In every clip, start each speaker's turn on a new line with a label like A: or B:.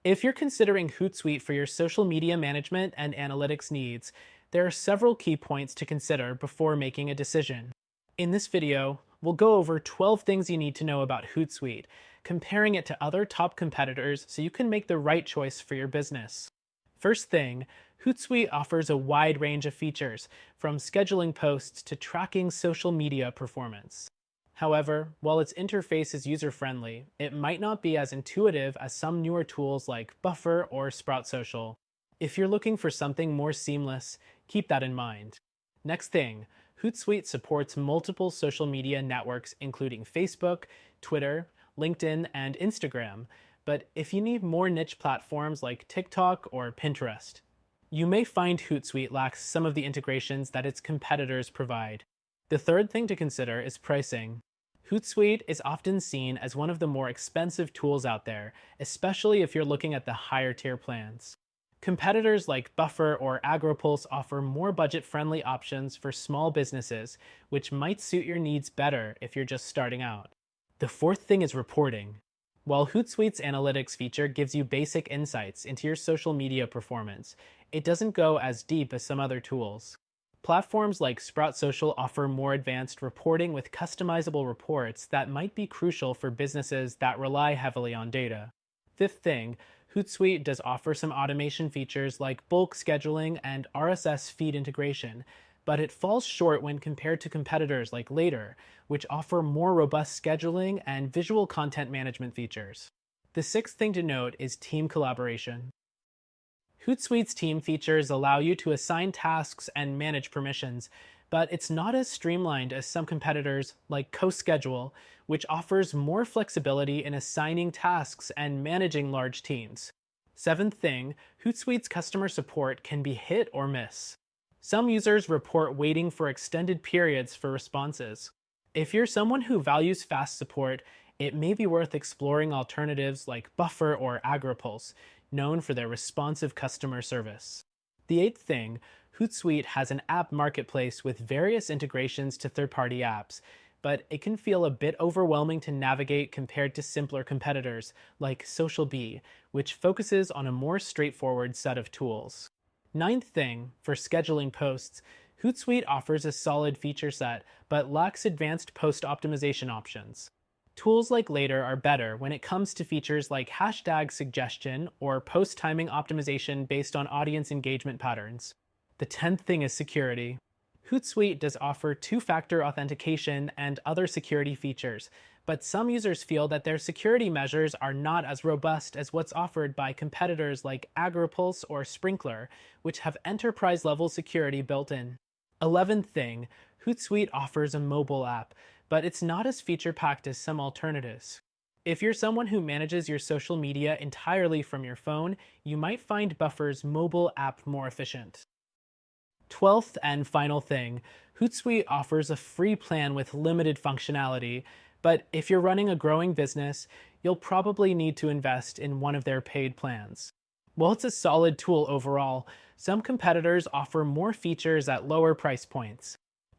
A: If you're considering Hootsuite for your social media management and analytics needs, there are several key points to consider before making a decision. In this video, we'll go over 12 things you need to know about Hootsuite, comparing it to other top competitors so you can make the right choice for your business. First thing, Hootsuite offers a wide range of features, from scheduling posts to tracking social media performance. However, while its interface is user-friendly, it might not be as intuitive as some newer tools like Buffer or Sprout Social. If you're looking for something more seamless, keep that in mind. Next thing, Hootsuite supports multiple social media networks including Facebook, Twitter, LinkedIn, and Instagram, but if you need more niche platforms like TikTok or Pinterest, you may find Hootsuite lacks some of the integrations that its competitors provide. The third thing to consider is pricing. Hootsuite is often seen as one of the more expensive tools out there, especially if you're looking at the higher tier plans. Competitors like Buffer or AgriPulse offer more budget-friendly options for small businesses, which might suit your needs better if you're just starting out. The fourth thing is reporting. While Hootsuite's analytics feature gives you basic insights into your social media performance, it doesn't go as deep as some other tools. Platforms like Sprout Social offer more advanced reporting with customizable reports that might be crucial for businesses that rely heavily on data. Fifth thing, Hootsuite does offer some automation features like bulk scheduling and RSS feed integration, but it falls short when compared to competitors like Later, which offer more robust scheduling and visual content management features. The sixth thing to note is team collaboration. Hootsuite's team features allow you to assign tasks and manage permissions, but it's not as streamlined as some competitors like CoSchedule, which offers more flexibility in assigning tasks and managing large teams. Seventh thing, Hootsuite's customer support can be hit or miss. Some users report waiting for extended periods for responses. If you're someone who values fast support, it may be worth exploring alternatives like Buffer or AgriPulse, known for their responsive customer service. The eighth thing, Hootsuite has an app marketplace with various integrations to third-party apps, but it can feel a bit overwhelming to navigate compared to simpler competitors like SocialBee, which focuses on a more straightforward set of tools. Ninth thing, for scheduling posts, Hootsuite offers a solid feature set, but lacks advanced post optimization options. Tools like Later are better when it comes to features like hashtag suggestion or post timing optimization based on audience engagement patterns. The 10th thing is security. Hootsuite does offer two-factor authentication and other security features, but some users feel that their security measures are not as robust as what's offered by competitors like AgriPulse or Sprinkler, which have enterprise-level security built in. 11th thing, Hootsuite offers a mobile app, but it's not as feature-packed as some alternatives. If you're someone who manages your social media entirely from your phone, you might find Buffer's mobile app more efficient. 12th and final thing, Hootsuite offers a free plan with limited functionality, but if you're running a growing business, you'll probably need to invest in one of their paid plans. While it's a solid tool overall, some competitors offer more features at lower price points.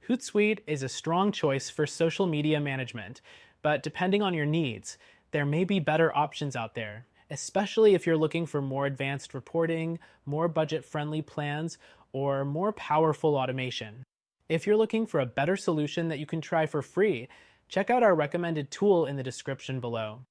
A: Hootsuite is a strong choice for social media management, but depending on your needs, there may be better options out there, especially if you're looking for more advanced reporting, more budget-friendly plans, or more powerful automation. If you're looking for a better solution that you can try for free, check out our recommended tool in the description below.